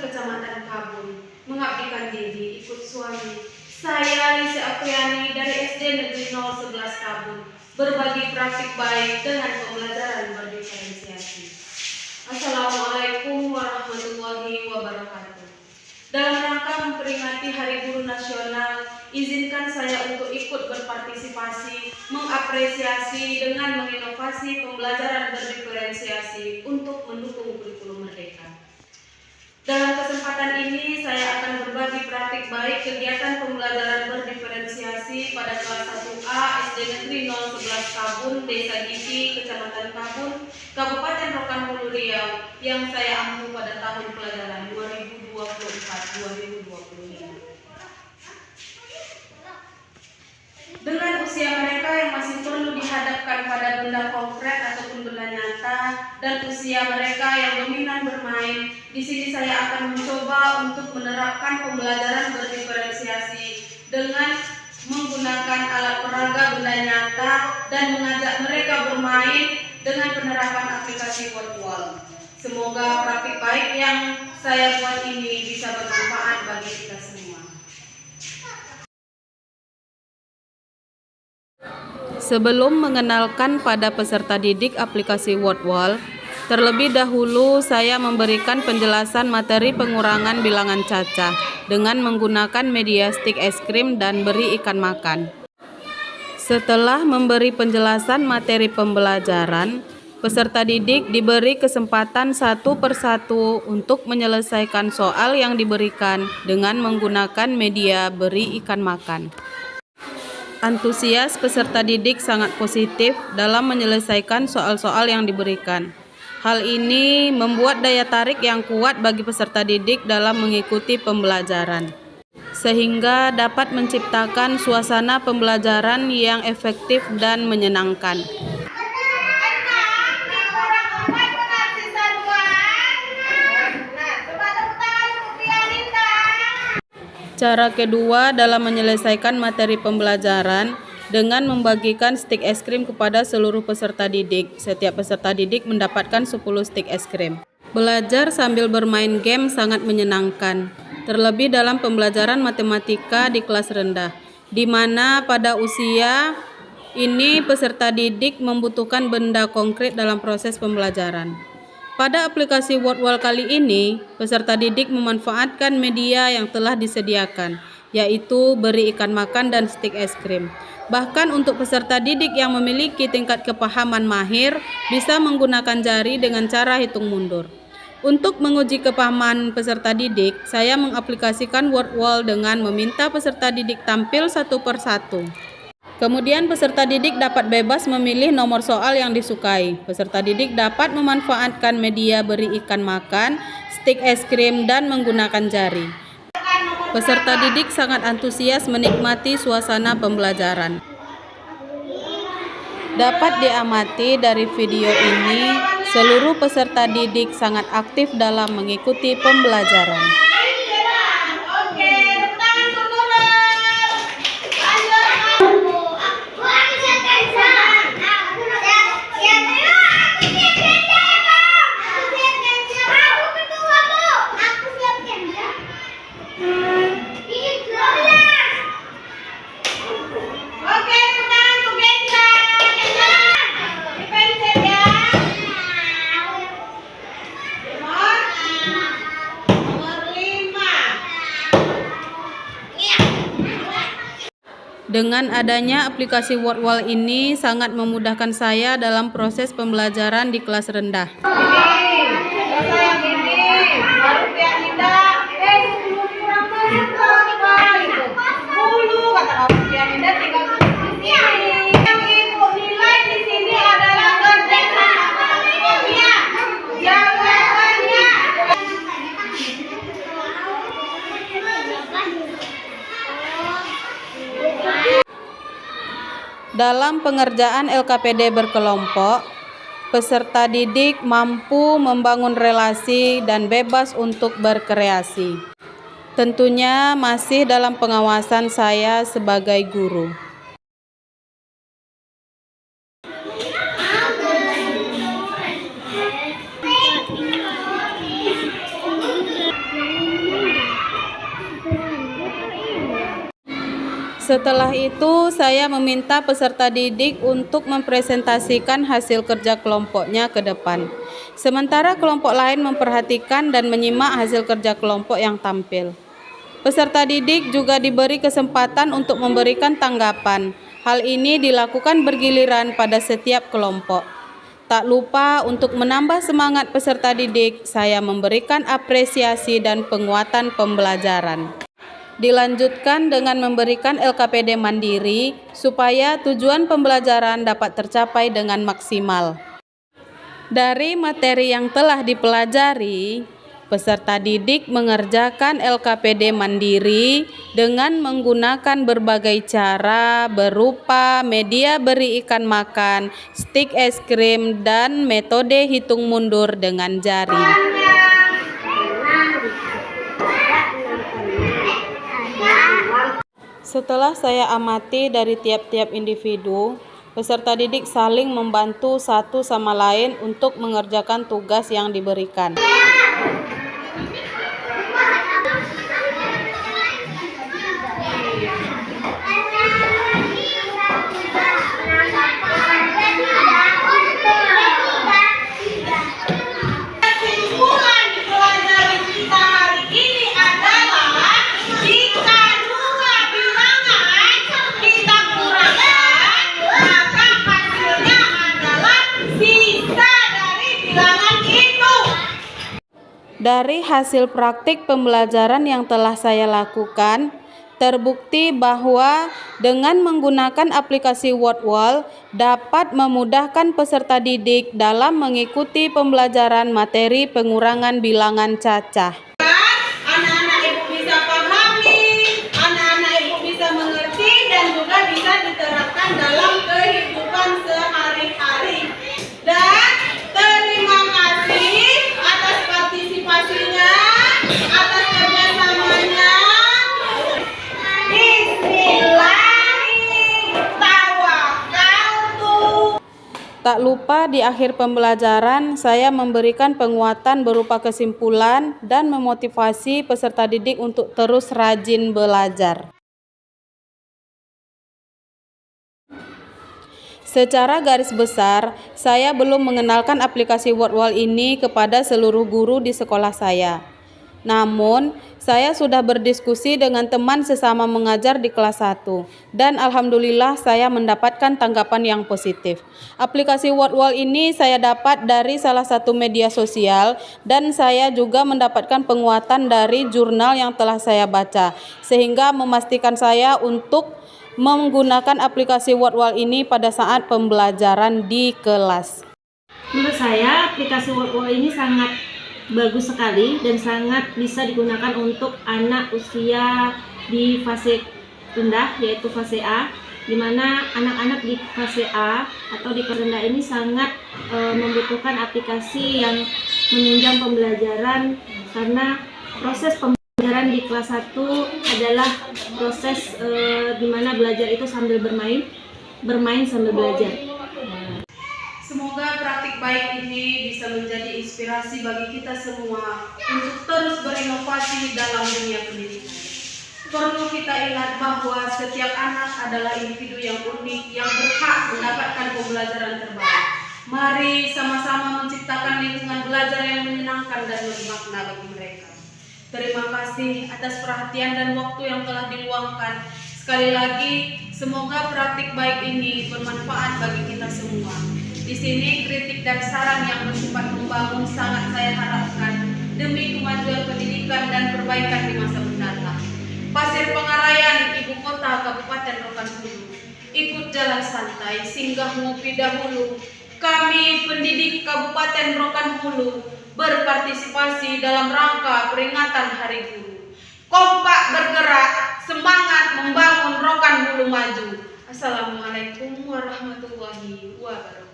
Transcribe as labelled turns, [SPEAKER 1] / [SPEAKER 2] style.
[SPEAKER 1] Kecamatan Kabun, mengabdikan diri ikut suami. Saya Lisa Apriani dari SD Negeri 011 Kabun, berbagi praktik baik dengan pembelajaran berdiferensiasi. Assalamualaikum warahmatullahi wabarakatuh. Dalam rangka memperingati Hari Guru Nasional, izinkan saya untuk ikut berpartisipasi, mengapresiasi dengan menginovasi pembelajaran berdiferensiasi untuk mendukung kurikulum merdeka. Dalam kesempatan ini, saya akan berbagi praktik baik kegiatan pembelajaran berdiferensiasi pada kelas 1A SD Negeri 011 Kabun, Desa Gigi, Kecamatan Kabun, Kabupaten Rokan Hulu Riau, yang saya ampu pada tahun pelajaran 2024-2025. Dengan usia mereka yang masih perlu dihadapkan pada benda konkret ataupun benda nyata, dan usia mereka yang dominan bermain, di sini saya akan mencoba untuk menerapkan pembelajaran berdiferensiasi dengan menggunakan alat peraga benda nyata dan mengajak mereka bermain dengan penerapan aplikasi virtual. Semoga praktik baik yang saya buat ini bisa bermanfaat bagi kita semua.
[SPEAKER 2] Sebelum mengenalkan pada peserta didik aplikasi WordWall, terlebih dahulu saya memberikan penjelasan materi pengurangan bilangan cacah dengan menggunakan media stik es krim dan beri ikan makan. Setelah memberi penjelasan materi pembelajaran, peserta didik diberi kesempatan satu persatu untuk menyelesaikan soal yang diberikan dengan menggunakan media beri ikan makan. Antusias peserta didik sangat positif dalam menyelesaikan soal-soal yang diberikan. Hal ini membuat daya tarik yang kuat bagi peserta didik dalam mengikuti pembelajaran, sehingga dapat menciptakan suasana pembelajaran yang efektif dan menyenangkan. Cara kedua dalam menyelesaikan materi pembelajaran dengan membagikan stik es krim kepada seluruh peserta didik. Setiap peserta didik mendapatkan 10 stik es krim. Belajar sambil bermain game sangat menyenangkan, terlebih dalam pembelajaran matematika di kelas rendah, di mana pada usia ini peserta didik membutuhkan benda konkret dalam proses pembelajaran. Pada aplikasi WordWall kali ini, peserta didik memanfaatkan media yang telah disediakan, yaitu beri ikan makan dan stik es krim. Bahkan untuk peserta didik yang memiliki tingkat kepahaman mahir, bisa menggunakan jari dengan cara hitung mundur. Untuk menguji kepahaman peserta didik, saya mengaplikasikan WordWall dengan meminta peserta didik tampil satu persatu. Kemudian peserta didik dapat bebas memilih nomor soal yang disukai. Peserta didik dapat memanfaatkan media beri ikan makan, stik es krim, dan menggunakan jari. Peserta didik sangat antusias menikmati suasana pembelajaran. Dapat diamati dari video ini, seluruh peserta didik sangat aktif dalam mengikuti pembelajaran. Dengan adanya aplikasi WordWall ini sangat memudahkan saya dalam proses pembelajaran di kelas rendah. Dalam pengerjaan LKPD berkelompok, peserta didik mampu membangun relasi dan bebas untuk berkreasi. Tentunya masih dalam pengawasan saya sebagai guru. Setelah itu, saya meminta peserta didik untuk mempresentasikan hasil kerja kelompoknya ke depan. Sementara kelompok lain memperhatikan dan menyimak hasil kerja kelompok yang tampil. Peserta didik juga diberi kesempatan untuk memberikan tanggapan. Hal ini dilakukan bergiliran pada setiap kelompok. Tak lupa untuk menambah semangat peserta didik, saya memberikan apresiasi dan penguatan pembelajaran. Dilanjutkan dengan memberikan LKPD mandiri supaya tujuan pembelajaran dapat tercapai dengan maksimal. Dari materi yang telah dipelajari, peserta didik mengerjakan LKPD mandiri dengan menggunakan berbagai cara berupa media beri ikan makan, stik es krim, dan metode hitung mundur dengan jari. Setelah saya amati dari tiap-tiap individu, peserta didik saling membantu satu sama lain untuk mengerjakan tugas yang diberikan. Dari hasil praktik pembelajaran yang telah saya lakukan, terbukti bahwa dengan menggunakan aplikasi WordWall dapat memudahkan peserta didik dalam mengikuti pembelajaran materi pengurangan bilangan cacah.
[SPEAKER 3] Anak-anak ibu bisa pahami, anak-anak ibu bisa mengerti, dan juga bisa diterapkan dalam kehidupan sehari-hari. Dan terima kasih atas partisipasinya, atas kerjasamanya. Bismillahirrahmanirrahim.
[SPEAKER 2] Tak lupa di akhir pembelajaran saya memberikan penguatan berupa kesimpulan dan memotivasi peserta didik untuk terus rajin belajar. Secara garis besar, saya belum mengenalkan aplikasi WordWall ini kepada seluruh guru di sekolah saya. Namun, saya sudah berdiskusi dengan teman sesama mengajar di kelas 1 dan alhamdulillah saya mendapatkan tanggapan yang positif. Aplikasi WordWall ini saya dapat dari salah satu media sosial dan saya juga mendapatkan penguatan dari jurnal yang telah saya baca, sehingga memastikan saya untuk menggunakan aplikasi WordWall ini pada saat pembelajaran di kelas.
[SPEAKER 4] Menurut saya aplikasi WordWall ini sangat bagus sekali dan sangat bisa digunakan untuk anak usia di fase rendah, yaitu fase A, di mana anak-anak di fase A atau di fase rendah ini sangat membutuhkan aplikasi yang menunjang pembelajaran, karena proses pembelajaran di kelas 1 adalah proses di mana belajar itu sambil bermain sambil belajar.
[SPEAKER 1] Semoga praktik baik ini bisa menjadi inspirasi bagi kita semua untuk terus berinovasi dalam dunia pendidikan. Perlu kita ingat bahwa setiap anak adalah individu yang unik yang berhak mendapatkan pembelajaran terbaik. Mari sama-sama menciptakan lingkungan belajar yang menyenangkan dan bermakna bagi mereka. Terima kasih atas perhatian dan waktu yang telah diluangkan. Sekali lagi, semoga praktik baik ini bermanfaat bagi kita semua. Di sini kritik dan saran yang bersifat membangun sangat saya harapkan demi kemajuan pendidikan dan perbaikan di masa mendatang. Pasir Pengarayan, Ibu Kota Kabupaten Rokan Hulu. Ikut jalan santai, singgah ngopi dahulu. Kami pendidik Kabupaten Rokan Hulu berpartisipasi dalam rangka peringatan Hari Guru. Kompak bergerak, semangat membangun Rokan Hulu maju. Assalamualaikum warahmatullahi wabarakatuh.